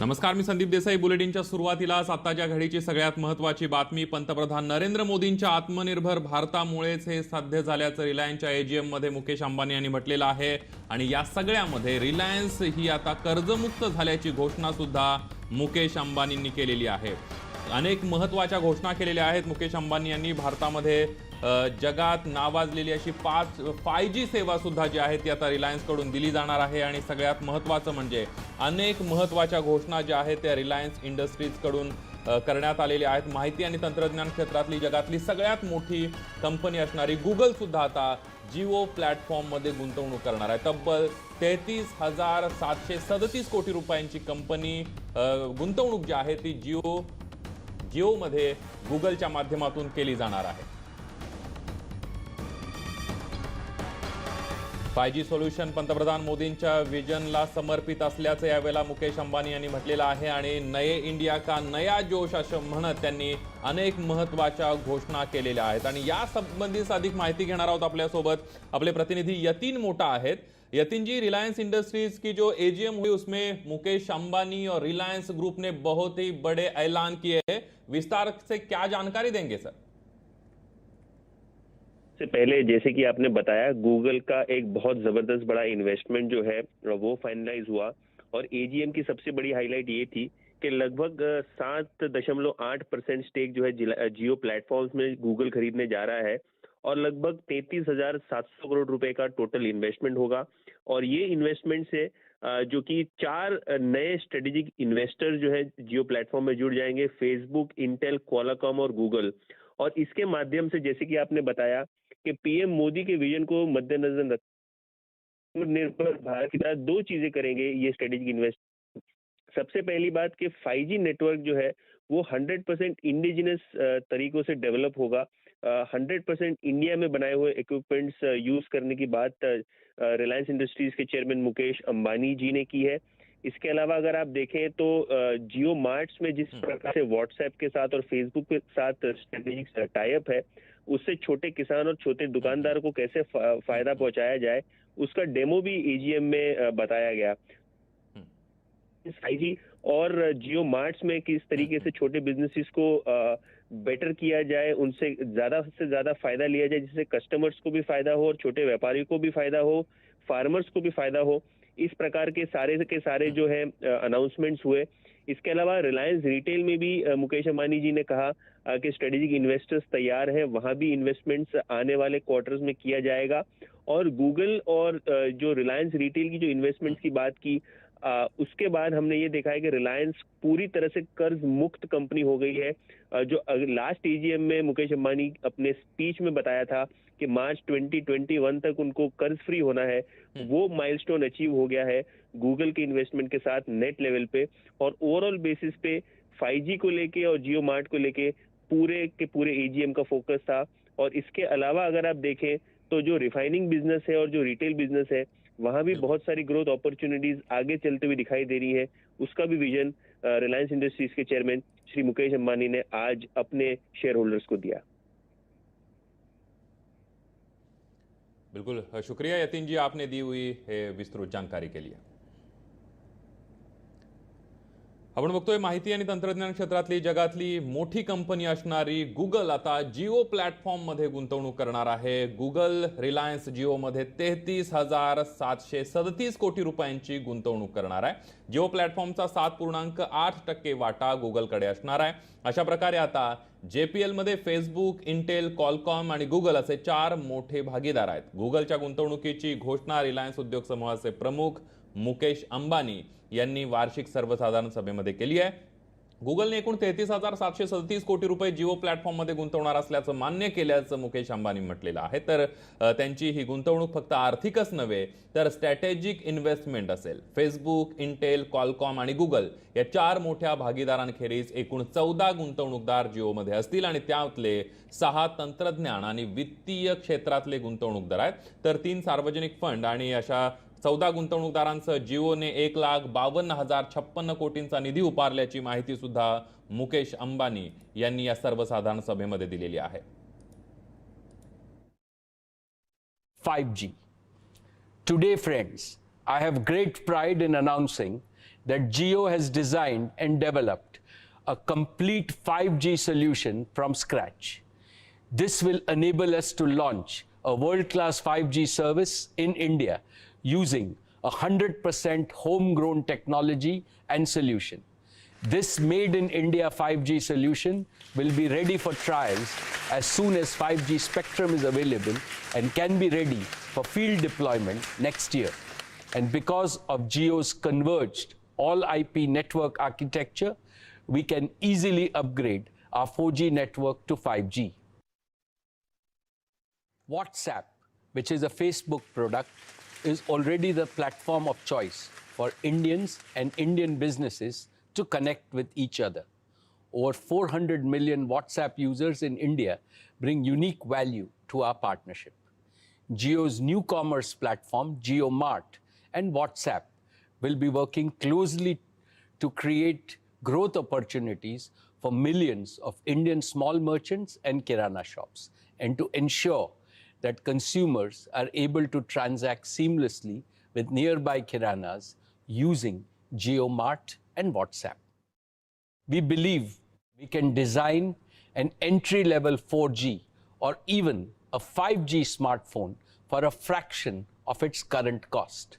नमस्कार, मी संदीप देसाई. बुलेटिनच्या सुरुवातीलाच आताच्या घडीची सगळ्यात महत्त्वाची बातमी. पंतप्रधान नरेंद्र मोदींच्या आत्मनिर्भर भारतामुळेच हे साध्य झाल्याचं रिलायन्सच्या एजीएम मध्ये मुकेश अंबानी यांनी म्हटलेलं आहे. आणि या सगळ्यामध्ये रिलायन्स ही आता कर्जमुक्त झाल्याची घोषणा सुद्धा मुकेश अंबानींनी केलेली आहे. अनेक महत्त्वाच्या घोषणा केलेल्या आहेत मुकेश अंबानी यांनी. भारतामध्ये जगात नावाजलेली अशी 5G सेवा सुद्धा जी आहे ती आता रिलायन्स कडून दिली जाणार आहे. आणि सगळ्यात महत्त्वाचं म्हणजे अनेक महत्त्वाच्या घोषणा ज्या आहेत त्या रिलायन्स इंडस्ट्रीज कडून करण्यात आलेल्या आहेत. माहिती आणि तंत्रज्ञान क्षेत्रातली जगातली सगळ्यात मोठी कंपनी असणारी गुगल सुद्धा आता जिओ प्लॅटफॉर्म मध्ये गुंतवणूक करणार आहे. तब्बल 33,737 कोटी रुपयांची कंपनी गुंतवणूक जी आहे ती जिओ मध्ये गुगलच्या माध्यमातून केली जाणार आहे. 5G सोल्युशन पंतप्रधान मोदींच्या विजनला समर्पित असल्याचं यावेळेला मुकेश अंबानी यांनी म्हटलेलं आहे. आणि नये इंडिया का नया जोश असं म्हणत त्यांनी अनेक महत्त्वाच्या घोषणा केलेल्या आहेत. आणि या संबंधित अधिक माहिती घेणार आहोत आपल्यासोबत आपले प्रतिनिधी यतीन मोटा आहेत. यतीन जी, रिलायंस इंडस्ट्रीज की जो एजीएम हुई उसमें मुकेश अंबानी और रिलायंस ग्रुप ने बहुत ही बड़े ऐलान किए हैं. विस्तार से क्या जानकारी देंगे सर? से पहले जैसे कि आपने बताया, गूगल का एक बहुत जबरदस्त बड़ा इन्वेस्टमेंट जो है वो फाइनलाइज हुआ। और एजीएम की सबसे बड़ी हाईलाइट ये थी कि लगभग 7.8% स्टेक जो है जियो प्लेटफॉर्म्स में गूगल खरीदने जा रहा है और लगभग 33,700 करोड़ रुपए का टोटल इन्वेस्टमेंट होगा। और ये इन्वेस्टमेंट से जो कि 4 नए स्ट्रेटेजिक इन्वेस्टर जो है जियो प्लेटफॉर्म में जुड़ जाएंगे, फेसबुक, इंटेल, क्वालकॉम और गूगल। और इसके माध्यम से जैसे कि आपने बताया कि पीएम मोदी के विजन को मद्देनजर रख निर्भर भारत की तरह 2 चीजें करेंगे ये स्ट्रेटेजिक इन्वेस्ट। सबसे पहली बात कि 5G नेटवर्क जो है वो 100% इंडिजिनस तरीकों से डेवलप होगा। 100% इंडिया में बनाए हुए इक्विपमेंट्स यूज करने की बात रिलायंस इंडस्ट्रीज के चेयरमैन मुकेश अंबानी जी ने की है। इसके अलावा अगर आप देखें तो जियो मार्ट्स में जिस प्रकार से व्हाट्सएप के साथ और फेसबुक के साथ स्ट्रेटेजिक टाई अप है, उससे छोटे किसान और छोटे दुकानदारों को कैसे फायदा पहुंचाया जाए, उसका डेमो भी एजीएम में बताया गया। 5G और जियो मार्ट्स में किस तरीके से छोटे बिजनेसेस को बेटर किया जाए, उनसे से ज्यादा फायदा लिया जाए, जिससे कस्टमर्स को भी फायदा हो और छोटे व्यापारियों को भी फायदा हो, फार्मर्स को भी फायदा हो। इस प्रकार के सारे जो है अनाउंसमेंट्स हुए। इसके अलावा रिलायंस रिटेल में भी मुकेश अंबानी जी ने कहा कि स्ट्रेटेजिक इन्वेस्टर्स तैयार हैं, वहां भी इन्वेस्टमेंट्स आने वाले क्वार्टर्स में किया जाएगा। और गूगल और जो रिलायंस रिटेल की जो इन्वेस्टमेंट्स की बात की, उसके बाद हमने ये देखा है कि रिलायंस पूरी तरह से कर्ज मुक्त कंपनी हो गई है। जो लास्ट एजीएम में मुकेश अंबानी अपने स्पीच में बताया था कि मार्च 2021 तक उनको कर्ज फ्री होना है, वो माइलस्टोन अचीव हो गया है गूगल के इन्वेस्टमेंट के साथ नेट लेवल पे। और ओवरऑल बेसिस पे 5G को लेके और जियो मार्ट को लेके पूरे एजीएम का फोकस था। और इसके अलावा अगर आप देखें तो जो रिफाइनिंग बिजनेस है और जो रिटेल बिजनेस है, वहां भी बहुत सारी ग्रोथ अपॉर्चुनिटीज आगे चलते हुए दिखाई दे रही है। उसका भी विजन रिलायंस इंडस्ट्रीज के चेयरमैन श्री मुकेश अंबानी ने आज अपने शेयर होल्डर्स को दिया। बिल्कुल शुक्रिया यतीन जी, आपने दी हुई विस्तृत जानकारी के लिए. आपण बघतोय माहिती आणि तंत्रज्ञान क्षेत्रातली जगातली मोठी कंपनी असणारी गुगल आता जिओ प्लॅटफॉर्म मध्ये गुंतवणूक करणार आहे. गुगल रिलायन्स जिओ मध्ये 33,737 कोटी रुपयांची गुंतवणूक करणार आहे. जिओ प्लॅटफॉर्मचा 7.8% वाटा गुगलकडे असणार आहे. अशा प्रकारे आता जेपीएल मध्ये फेसबुक, इंटेल, क्वालकॉम आणि गुगल असे 4 मोठे भागीदार आहेत. गुगलच्या गुंतवणुकीची घोषणा रिलायन्स उद्योग समूहाचे प्रमुख मुकेश अंबानी यांनी वार्षिक सर्वसाधारण सभेमध्ये केली आहे. गुगलने एकूण 33,737 कोटी रुपये जिओ प्लॅटफॉर्म मध्ये गुंतवणार असल्याचं मान्य केल्याचं मुकेश अंबानी म्हटलेलं आहे. तर त्यांची ही गुंतवणूक फक्त आर्थिकच नव्हे तर स्ट्रॅटेजिक इन्व्हेस्टमेंट असेल. फेसबुक, इंटेल, क्वालकॉम आणि गुगल या 4 मोठ्या भागीदारांखेरीज एकूण 14 गुंतवणूकदार जिओमध्ये असतील आणि त्यातले 6 तंत्रज्ञान आणि वित्तीय क्षेत्रातले गुंतवणूकदार आहेत. तर 3 सार्वजनिक फंड आणि अशा 14 गुंतवणूकदारांसह जिओने 1,52,056 कोटींचा निधी उभारल्याची माहिती सुद्धा मुकेश अंबानी यांनी या सर्वसाधारण सभेमध्ये दिलेली आहे. 5G. Today, friends, I have great pride in announcing that Jio has designed and developed a complete 5G solution from scratch. This will enable us to launch a world-class 5G service in India using 100% homegrown technology and solution. This made in India 5G solution will be ready for trials as soon as 5G spectrum is available and can be ready for field deployment next year. And because of Jio's converged all IP network architecture, we can easily upgrade our 4G network to 5G. WhatsApp, which is a Facebook product, is already the platform of choice for Indians and Indian businesses to connect with each other. Over 400 million WhatsApp users in India bring unique value to our partnership. Jio's new commerce platform, JioMart, and WhatsApp will be working closely to create growth opportunities for millions of Indian small merchants and kirana shops, and to ensure that consumers are able to transact seamlessly with nearby kiranas using JioMart and WhatsApp. We believe we can design an entry-level 4G or even a 5G smartphone for a fraction of its current cost.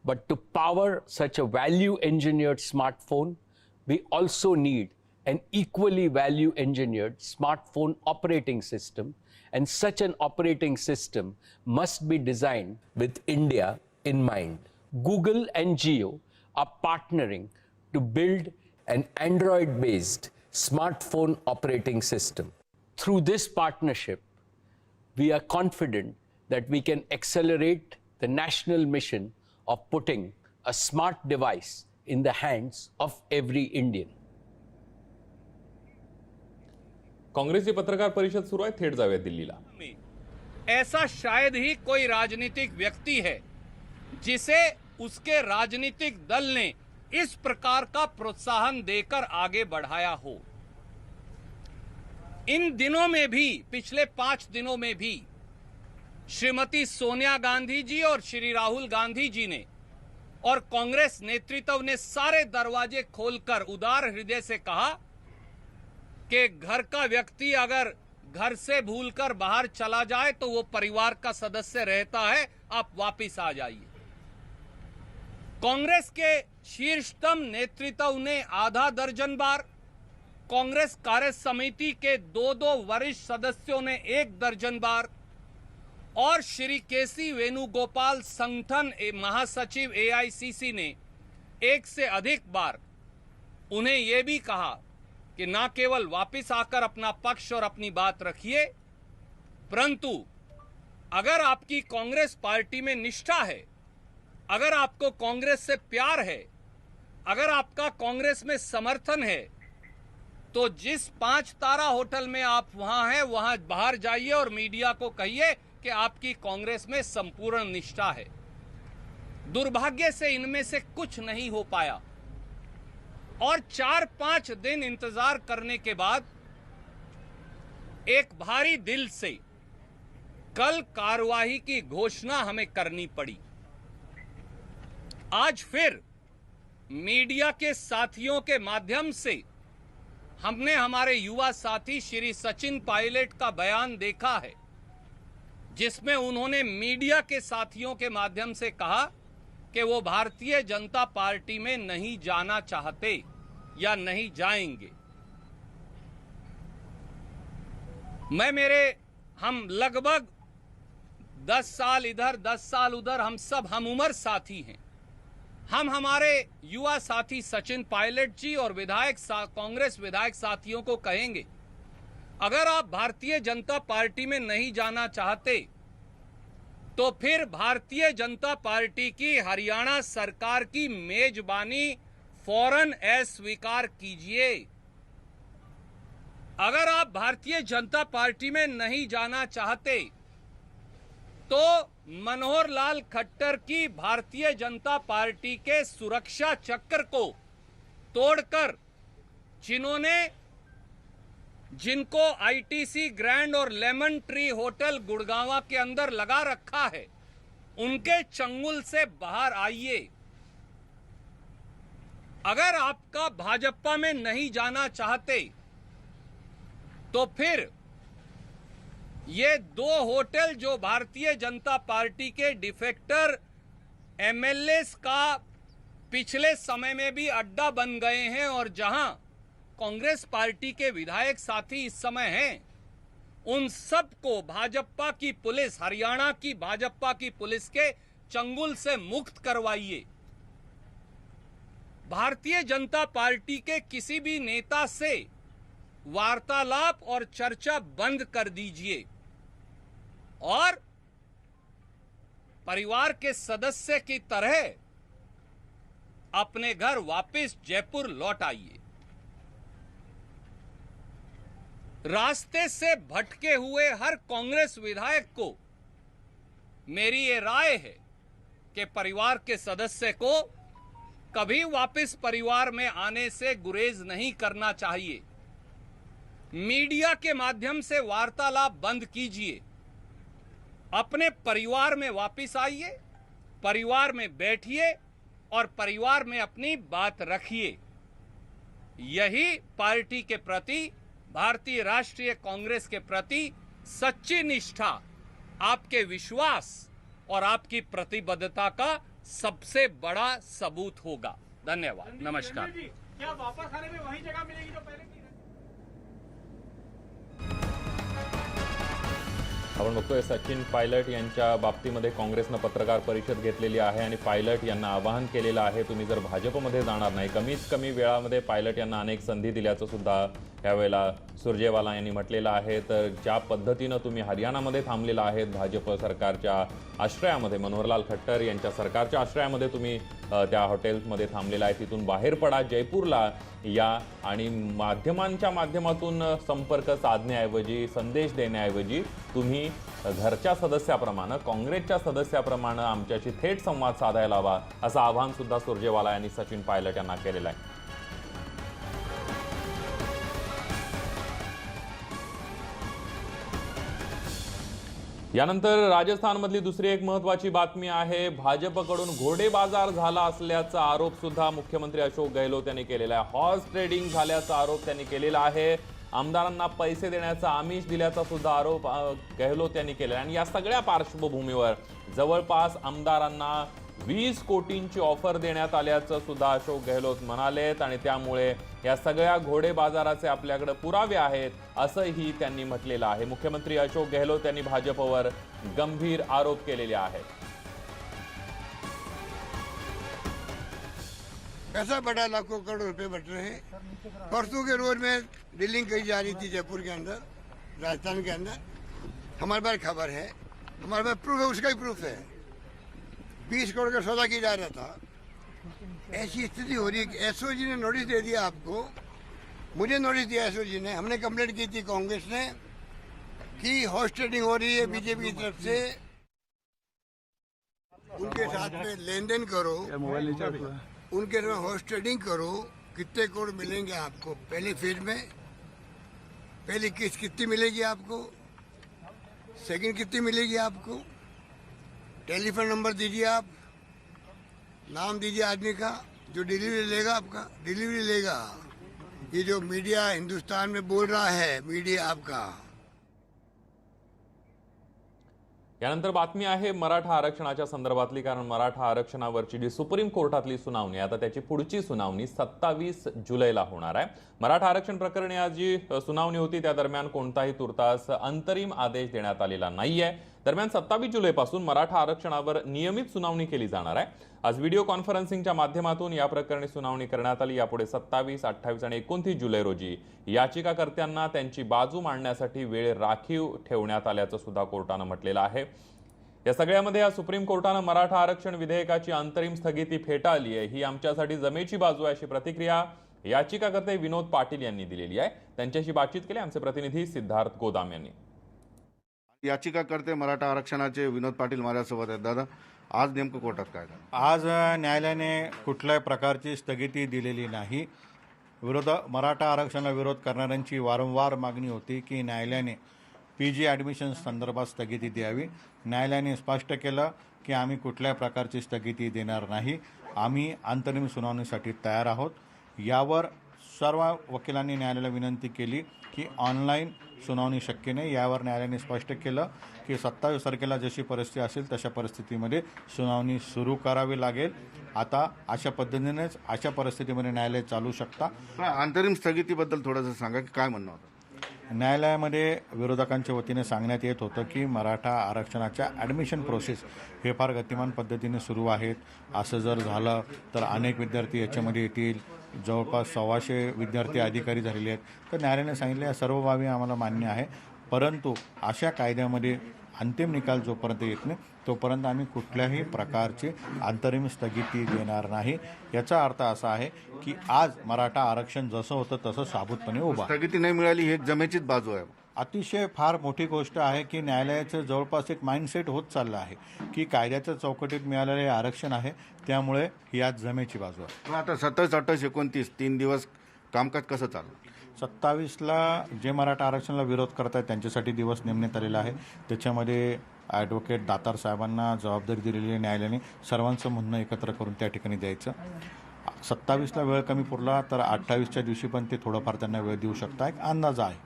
But to power such a value-engineered smartphone, we also need an equally value-engineered smartphone operating system, and such an operating system must be designed with India in mind. Google and Jio are partnering to build an Android-based smartphone operating system. Through this partnership, we are confident that we can accelerate the national mission of putting a smart device in the hands of every Indian. काँग्रेसची पत्रकार परिषद सुरू आहे, थेट जाऊया दिल्लीला. ऐसा शायद ही कोई राजनीतिक व्यक्ति है जिसे उसके राजनीतिक दल ने इस प्रकार का प्रोत्साहन देकर आगे बढ़ाया हो. इन दिनों में भी, पिछले 5 दिनों में भी श्रीमती सोनिया गांधी जी और श्री राहुल गांधी जी ने और कांग्रेस नेतृत्व ने सारे दरवाजे खोलकर उदार हृदय से कहा कि घर का व्यक्ति अगर घर से भूलकर बाहर चला जाए तो वो परिवार का सदस्य रहता है, आप वापिस आ जाइए. कांग्रेस के शीर्षतम नेतृत्व ने आधा दर्जन बार, कांग्रेस कार्य समिति के 2 वरिष्ठ सदस्यों ने 1 दर्जन बार और श्री केसी वेणुगोपाल संगठन महासचिव AICC ने 1 से अधिक बार उन्हें यह भी कहा कि ना केवल वापस आकर अपना पक्ष और अपनी बात रखिए, परंतु अगर आपकी कांग्रेस पार्टी में निष्ठा है, अगर आपको कांग्रेस से प्यार है, अगर आपका कांग्रेस में समर्थन है, तो जिस 5 तारा होटल में आप वहां हैं, वहां बाहर जाइए और मीडिया को कहिए कि आपकी कांग्रेस में संपूर्ण निष्ठा है. दुर्भाग्य से इनमें से कुछ नहीं हो पाया और 4-5 दिन इंतजार करने के बाद एक भारी दिल से कल कार्यवाही की घोषणा हमें करनी पड़ी. आज फिर मीडिया के साथियों के माध्यम से हमने हमारे युवा साथी श्री सचिन पायलट का बयान देखा है, जिसमें उन्होंने मीडिया के साथियों के माध्यम से कहा कि वो भारतीय जनता पार्टी में नहीं जाना चाहते या नहीं जाएंगे. हम लगभग 10 साल इधर 10 साल उधर, हम सब हम उम्र साथी हैं. हम हमारे युवा साथी सचिन पायलट जी और कांग्रेस विधायक साथियों को कहेंगे, अगर आप भारतीय जनता पार्टी में नहीं जाना चाहते तो फिर भारतीय जनता पार्टी की हरियाणा सरकार की मेजबानी फौरन अस्वीकार कीजिए. अगर आप भारतीय जनता पार्टी में नहीं जाना चाहते तो मनोहर लाल खट्टर की भारतीय जनता पार्टी के सुरक्षा चक्र को तोड़कर जिनको ITC ग्रैंड और लेमन ट्री होटल गुड़गांव के अंदर लगा रखा है, उनके चंगुल से बाहर आइए. अगर आपका भाजपा में नहीं जाना चाहते तो फिर ये 2 होटल जो भारतीय जनता पार्टी के डिफेक्टर एमएलएस का पिछले समय में भी अड्डा बन गए हैं और जहां कांग्रेस पार्टी के विधायक साथी इस समय हैं, उन सबको भाजपा की पुलिस, हरियाणा की भाजपा की पुलिस के चंगुल से मुक्त करवाइए। भारतीय जनता पार्टी के किसी भी नेता से वार्तालाप और चर्चा बंद कर दीजिए और परिवार के सदस्य की तरह अपने घर वापस जयपुर लौट आइए। रास्ते से भटके हुए हर कांग्रेस विधायक को मेरी ये राय है कि परिवार के सदस्य को कभी वापस परिवार में आने से गुरेज नहीं करना चाहिए। मीडिया के माध्यम से वार्तालाप बंद कीजिए, अपने परिवार में वापस आइए, परिवार में बैठिए और परिवार में अपनी बात रखिए। यही पार्टी के प्रति, भारतीय राष्ट्रीय कांग्रेस के प्रति सच्ची निष्ठा, आपके विश्वास और आपकी प्रतिबद्धता का सबसे बड़ा सबूत होगा। धन्यवाद, नमस्कार। क्या वापस आने में वही जगह मिलेगी जो पहले थी? आपण बघतोय सचिन पायलट यांच्या बाबतीमध्ये काँग्रेसनं पत्रकार परिषद घेतलेली आहे आणि पायलट यांना आवाहन केलेलं आहे, तुम्ही जर भाजपमध्ये जाणार नाही, कमीत कमी वेळामध्ये पायलट यांना अनेक संधी दिल्याचं सुद्धा यावेळेला सुरजेवाला यांनी म्हटलेलं आहे। तर ज्या पद्धतीनं तुम्ही हरियाणामध्ये थांबलेला आहेत भाजप सरकारच्या आश्रयामध्ये, मनोहरलाल खट्टर यांच्या सरकारच्या आश्रयामध्ये तुम्ही त्या हॉटेलमध्ये थांबलेला आहे, तिथून बाहेर पडा, जयपूरला या आणि माध्यमांच्या माध्यमातून संपर्क साधण्याऐवजी, संदेश देण्याऐवजी तुम्ही घरच्या सदस्याप्रमाणे, काँग्रेसच्या सदस्याप्रमाणे आमच्याशी थेट संवाद साधायला हवा, असं आवाहन सुद्धा सुरजेवाला यांनी सचिन पायलट यांना केलेलं आहे। यानंतर राजस्थानमधली दुसरी एक महत्त्वाची बातमी आहे। भाजपकडून घोडेबाजार झाला असल्याचा आरोप सुद्धा मुख्यमंत्री अशोक गहलोत यांनी केलेला आहे। हॉर्स ट्रेडिंग झाल्याचा आरोप त्यांनी केलेला आहे। आमदारांना पैसे देण्याचा आमिष दिल्याचा सुद्धा आरोप गहलोत यांनी केला आणि या सगळ्या पार्श्वभूमीवर जवळपास आमदारांना 20 कोटींची ऑफर देण्यात आल्याचं सुद्धा अशोक गहलोत म्हणालेत आणि त्यामुळे या सगळ्या घोडे बाजाराचे आपल्याकडे पुरावे आहेत असंही त्यांनी म्हटलेलं आहे। मुख्यमंत्री अशोक गहलोत यांनी भाजपवर गंभीर आरोप केलेले आहेत। पैसा बढ़ा, लाखों करोड़ रुपए बट रहे हैं। परसों के रोज में ड्रिलिंग कही जा रही थी जयपुर के अंदर, राजस्थान के अंदर। हमारे पास खबर है, हमारे पास प्रूफ है, उसका ही प्रूफ है। 20 करोड़ का सौदा किया जा रहा था। ऐसी स्थिति हो रही है कि एसओजी ने नोटिस दे दिया आपको, मुझे नोटिस दिया एसओजी ने। हमने कंप्लेंट की थी कांग्रेस ने कि हॉर्स ट्रेडिंग हो रही है बीजेपी की तरफ से, उनके साथ में लेन देन करो, उनके साथ हॉर्स ट्रेडिंग करो। कितने करोड़ मिलेंगे आपको पहले फेज में? पहली किस्त कितनी मिलेगी आपको? सेकंड कितनी मिलेगी आपको? टेलीफोन नंबर दीजिए, आप नाम दीजिए आदमी का जो डिलीवरी लेगा, आपका डिलीवरी लेगा। ये जो मीडिया हिंदुस्तान में बोल रहा है, मीडिया आपका। यानंतर बातमी आहे मराठा आरक्षणाच्या संदर्भातली, कारण मराठा आरक्षणावरची जी सुप्रीम कोर्टातली सुनावणी, आता त्याची पुढची सुनावणी 27 जुलैला होणार आहे। मराठा आरक्षण प्रकरणी आज जी सुनावणी होती त्या दरम्यान कोणताही तुर्तास अंतरिम आदेश देण्यात आलेला नाहीये। दरम्यान 27 जुलैपासून मराठा आरक्षणावर नियमित सुनावणी केली जाणार आहे। आज व्हिडिओ कॉन्फरन्सिंगच्या माध्यमातून या प्रकरणी सुनावणी करण्यात आली। यापुढे 27, 28 आणि 29 जुलै रोजी याचिकाकर्त्यांना त्यांची बाजू मांडण्यासाठी वेळ राखीव ठेवण्यात आल्याचं सुद्धा कोर्टानं म्हटलेलं आहे। या सगळ्यामध्ये या सुप्रीम कोर्टानं मराठा आरक्षण विधेयकाची अंतरिम स्थगिती फेटाळली आहे, ही आमच्यासाठी जमेची बाजू आहे, अशी प्रतिक्रिया याचिकाकर्ते विनोद पाटील यांनी दिलेली आहे। त्यांच्याशी बातचीत केली आमचे प्रतिनिधी सिद्धार्थ गोदाम यांनी। याचिकाकर्ते मराठा आरक्षणाचे विनोद पाटील माझ्यासोबत आहेत। दादा, आज नेमकं कोर्टात काय झालं? आज न्यायालयाने कुठल्याही प्रकारची स्थगिती दिलेली नाही। मराठा आरक्षणाला विरोध करणाऱ्यांची वारंवार मागणी होती की न्यायालयाने PG ॲडमिशन संदर्भात स्थगिती द्यावी। न्यायालयाने स्पष्ट केलं की आम्ही कुठल्याही प्रकारची स्थगिती देणार नाही। आम्ही अंतरिम सुनावणीसाठी तयार आहोत. यावर सर्व वकिलांनी न्यायालयाला विनंती केली की ऑनलाईन सुनावणी शक्य नाही. यावर न्यायालयाने स्पष्ट केलं की 27 तारखेला जशी परिस्थिती असेल तशा परिस्थितीमध्ये सुनावणी सुरू करावी लागेल. आता अशा पद्धतीनेच अशा परिस्थितीमध्ये न्यायालय चालू शकता. अंतरिम स्थगितीबद्दल थोडंसं सांगा की काय म्हणणं होतं. न्यायालयामध्ये विरोधकांच्या वतीने सांगण्यात येत होतं की मराठा आरक्षणाच्या ॲडमिशन प्रोसेस हे फार गतिमान पद्धतीने सुरू आहेत. असं जर झालं तर अनेक विद्यार्थी याच्यामध्ये येतील. जवळपास 1,600 विद्यार्थी अधिकारी झालेले आहेत. तर न्यायालयाने सांगितले या सर्व बाबी आम्हाला मान्य आहे, परंतु अशा कायद्यामध्ये अंतिम निकाल जोपर्यंत येत नाही तोपर्यंत आम्ही कुठल्याही प्रकारची अंतरिम स्थगिती देणार नाही. याचा अर्थ असा आहे की आज मराठा आरक्षण जसं होतं तसं साबूतपणे उभा. स्थगिती नाही मिळाली ही एक जमेचीच बाजू आहे. अतिशय फार मोठी गोष्ट आहे की न्यायालयाचं जवळपास एक माइंडसेट होत चाललं आहे की कायद्याच्या चौकटीत मिळालेले आरक्षण आहे, त्यामुळे ही आज जमेची बाजू आहे. पण आता 27, 28, 29 3 दिवस कामकाज कसं चालू. 27ला जे मराठा आरक्षणाला विरोध करत आहेत त्यांच्यासाठी दिवस नेमण्यात आलेला आहे. त्याच्यामध्ये ॲडव्होकेट दातार साहेबांना जबाबदारी दिलेली आहे न्यायालयाने. सर्वांचं म्हणणं एकत्र करून त्या ठिकाणी द्यायचं. 27ला वेळ कमी पुरला तर 28च्या दिवशी पण ते थोडंफार त्यांना वेळ देऊ शकता, एक अंदाज आहे.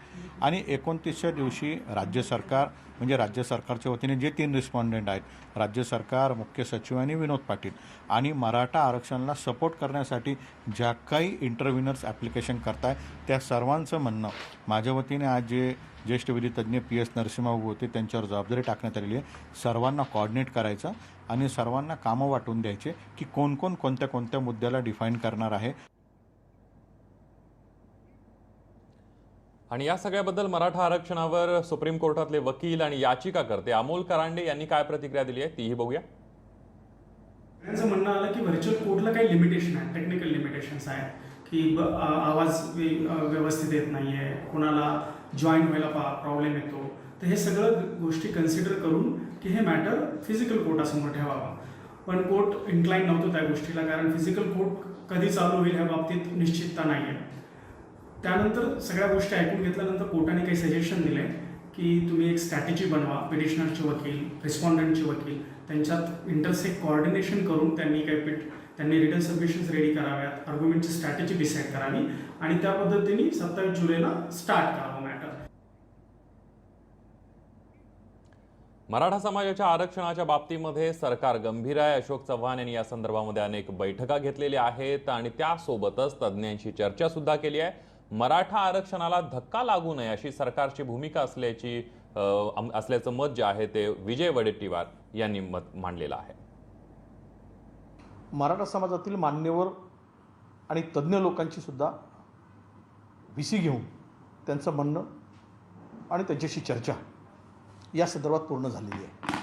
आणि 29च्या दिवशी राज्य सरकार म्हणजे राज्य सरकारच्या वतीने जे 3 रिस्पॉन्डेंट आहेत, राज्य सरकार, मुख्य सचिव आणि विनोद पाटील, आणि मराठा आरक्षणाला सपोर्ट करण्यासाठी ज्या काही इंटरव्ह्युनर्स ॲप्लिकेशन करताय त्या सर्वांचं म्हणणं माझ्या वतीने आज जे ज्येष्ठ विधितज्ञ PS नरसिंहबाबू होते त्यांच्यावर जबाबदारी टाकण्यात आलेली आहे. सर्वांना कॉर्डिनेट करायचं आणि सर्वांना कामं वाटून द्यायचे की कोण कोण कोणत्या कोणत्या मुद्द्याला डिफाईन करणार आहे. आणि या सगळ्याबद्दल मराठा आरक्षणावर सुप्रीम कोर्टातले वकील आणि याचिकाकर्ते अमोल करांडे यांनी काय प्रतिक्रिया दिली आहे तीही बघूया. त्यांचं म्हणणं आलं की व्हर्च्युअल कोर्टला काही लिमिटेशन आहे, टेक्निकल लिमिटेशन्स आहेत की आवाज व्यवस्थित येत नाही आहे, कोणाला जॉईन व्हायला प्रॉब्लेम येतो. तर हे सगळं गोष्टी कन्सिडर करून की हे मॅटर फिजिकल कोर्टासमोर ठेवावा. पण कोर्ट इन्क्लाइन नव्हतं त्या गोष्टीला, कारण फिजिकल कोर्ट कधी चालू होईल ह्या बाबतीत निश्चितता नाही आहे. त्यानंतर सगळ्या गोष्टी ऐकून घेतल्यानंतर कोर्टाने काही सजेशन दिले की तुम्ही एक स्ट्रॅटेजी बनवा. पिटिशनरचे वकील, रिस्पॉन्डंटचे वकील त्यांच्यात इंटरसेक्ट कोऑर्डिनेशन करून त्यांनी रिटन सबमिशन्स रेडी कराव्यात, आर्ग्युमेंटची स्ट्रॅटेजी डिसाईड करावी आणि त्या पद्धतीने 27 जुलैला स्टार्ट करावं मॅटर. मराठा समाजाच्या आरक्षणाच्या बाबतीमध्ये सरकार गंभीर आहे. अशोक चव्हाण यांनी या संदर्भामध्ये अनेक बैठका घेतलेल्या आहेत आणि त्यासोबतच तज्ज्ञांशी चर्चा सुद्धा केली आहे. मराठा आरक्षणाला धक्का लागू नये अशी सरकारची भूमिका असल्याचं मत जे आहे ते विजय वडेट्टीवार यांनी मत मांडलेलं आहे. मराठा समाजातील मान्यवर आणि तज्ज्ञ लोकांची सुद्धा VC घेऊन त्यांचं म्हणणं आणि त्यांच्याशी चर्चा या संदर्भात पूर्ण झालेली आहे.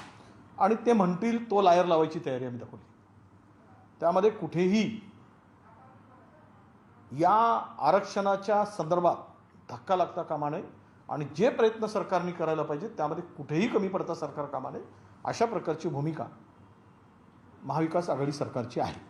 आणि ते म्हणतील तो लायर लावायची तयारी आम्ही दाखवली. त्यामध्ये कुठेही या आरक्षणाच्या संदर्भात धक्का लागता कामा नये आणि जे प्रयत्न सरकारने करायला पाहिजे त्यामध्ये कुठेही कमी पडता सरकार कामा नये अशा प्रकारची भूमिका महाविकास आघाडी सरकारची आहे.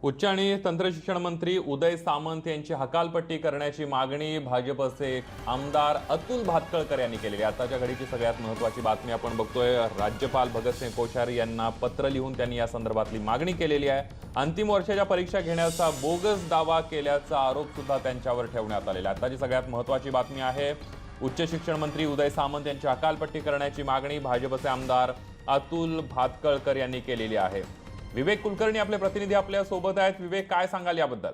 उच्च आणि तंत्रशिक्षण मंत्री उदय सामंत यांची हकालपट्टी करण्याची मागणी भाजपचे आमदार अतुल भातखळकर यांनी केलेली आहे. आताच्या घडीची सगळ्यात महत्त्वाची बातमी आपण बघतोय. राज्यपाल भगतसिंग कोश्यारी यांना पत्र लिहून त्यांनी या संदर्भातली मागणी केलेली आहे. अंतिम वर्षाच्या परीक्षा घेण्याचा बोगस दावा केल्याचा आरोप सुद्धा त्यांच्यावर ठेवण्यात आलेला आहे. आताची सगळ्यात महत्त्वाची बातमी आहे. उच्च शिक्षण मंत्री उदय सामंत यांची हकालपट्टी करण्याची मागणी भाजपचे आमदार अतुल भातखळकर यांनी केलेली आहे. विवेक कुलकर्णी आपले प्रतिनिधी आपल्या सोबत आहेत. विवेक, काय सांगाल याबद्दल?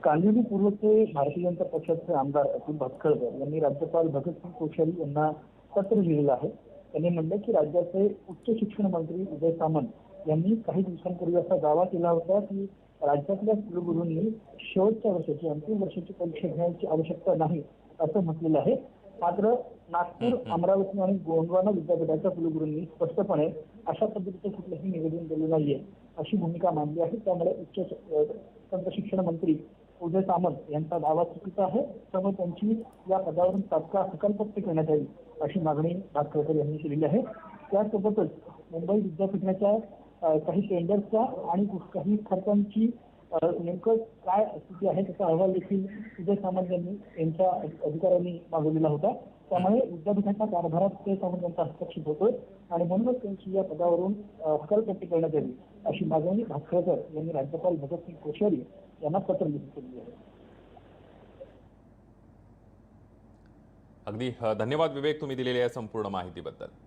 कांदिवली पूर्वचे भारतीय जनता पक्षाचे आमदार अतुल भातखळकर यांनी राज्यपाल भगतसिंग कोश्यारी यांना पत्र लिहिलेलं आहे. त्यांनी म्हणलं की राज्याचे उच्च शिक्षण मंत्री उदय सामंत यांनी काही दिवसांपूर्वी असा दावा केला होता की राज्यातल्या कुलगुरूंनी शेवटच्या वर्षाची अंतिम वर्षाची परीक्षा घेण्याची आवश्यकता नाही असं म्हटलेलं आहे. मात्र नागपूर, अमरावती आणि गोंडवाना विद्यापीठाच्या कुलगुरूंनी स्पष्टपणे अशा पद्धतीचं कुठलंही निवेदन दिलं नाहीये अशी भूमिका मांडली आहे. त्यामुळे उच्च तंत्रशिक्षण मंत्री उदय सामंत यांचा दावा चुकीचा आहे. त्यामुळे त्यांची या पदावरून तात्काळ हकालपट्टी करण्यात यावी अशी मागणी भातखळकर यांनी केलेली आहे. त्यासोबतच मुंबई विद्यापीठाच्या काही टेंडर्सच्या आणि काही खर्चांची नेमकं काय स्थिती आहे त्याचा अहवाल देखील उदय सामंत यांनी यांच्या अधिकाऱ्यांनी मागवलेला होता. त्यामुळे विद्यापीठाच्या कारभारात ते सामोर यांचा हस्तक्षेप होतोय आणि म्हणूनच त्यांची या पदावरून हकालपट्टी करण्यात यावी अशी मागणी भातखळकर यांनी राज्यपाल भगतसिंग कोश्यारी यांना पत्र लिहून केली आहे. अगदी धन्यवाद विवेक, तुम्ही दिलेल्या या संपूर्ण माहितीबद्दल.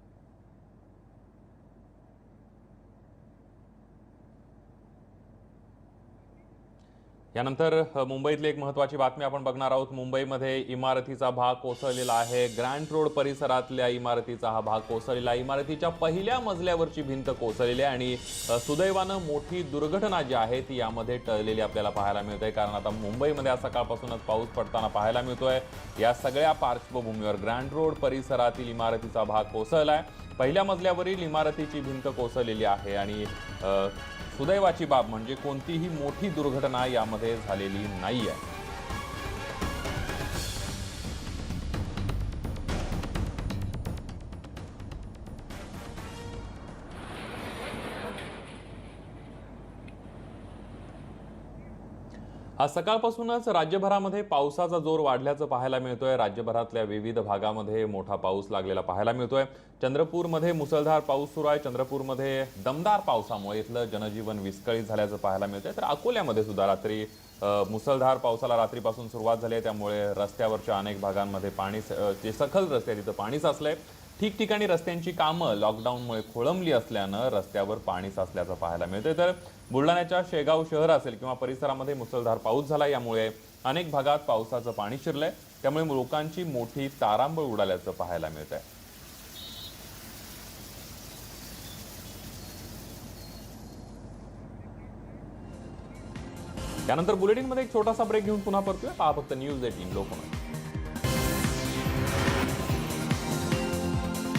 यानंतर मुंबईतली एक महत्त्वाची बातमी आपण बघणार आहोत. मुंबईमध्ये इमारतीचा भाग कोसळलेला आहे. ग्रँट रोड परिसरातल्या इमारतीचा हा भाग कोसळलेला आहे. इमारतीच्या पहिल्या मजल्यावरची भिंत कोसळलेली आहे आणि सुदैवानं मोठी दुर्घटना जी आहे ती यामध्ये टळलेली आपल्याला पाहायला मिळते. कारण आता मुंबईमध्ये आज सकाळपासूनच पाऊस पडताना पाहायला मिळतोय. या सगळ्या पार्श्वभूमीवर ग्रँट रोड परिसरातील इमारतीचा भाग कोसळलाय. पहिल्या मजल्यावरील इमारतीची भिंत कोसळलेली आहे आणि सुदैवाची बाब म्हणजे कोणतीही मोठी दुर्घटना यामध्ये झालेली नाहीये. आज सकाळपासूनच राज्यभरामध्ये पावसाचा जोर वाढल्याचं पाहायला मिळतोय. राज्यभरातल्या विविध भागामध्ये मोठा पाऊस लागलेला पाहायला मिळतोय. चंद्रपूरमध्ये मुसळधार पाऊस सुरू आहे. चंद्रपूरमध्ये दमदार पावसामुळे इथलं जनजीवन विस्कळीत झाल्याचं पाहायला मिळतंय. तर अकोल्यामध्ये सुद्धा रात्री मुसळधार पावसाला रात्रीपासून सुरुवात झाली आहे. त्यामुळे रस्त्यावरच्या अनेक भागांमध्ये पाणी, जे सखल रस्ते तिथं पाणी साचलंय. ठिकठिकाणी रस्त्यांची कामं लॉकडाऊनमुळे खोळंबली असल्यानं रस्त्यावर पाणी साचल्याचं पाहायला मिळतंय. तर बुलढाण्याच्या शेगाव शहर असेल किंवा परिसरामध्ये मुसळधार पाऊस झाला. यामुळे अनेक भागात पावसाचं पाणी शिरलंय. त्यामुळे लोकांची मोठी तारांबळ उडाल्याचं पाहायला मिळतंय. त्यानंतर बुलेटिनमध्ये एक छोटासा ब्रेक घेऊन पुन्हा परतूया. पहा फक्त न्यूज 18 लोकमत.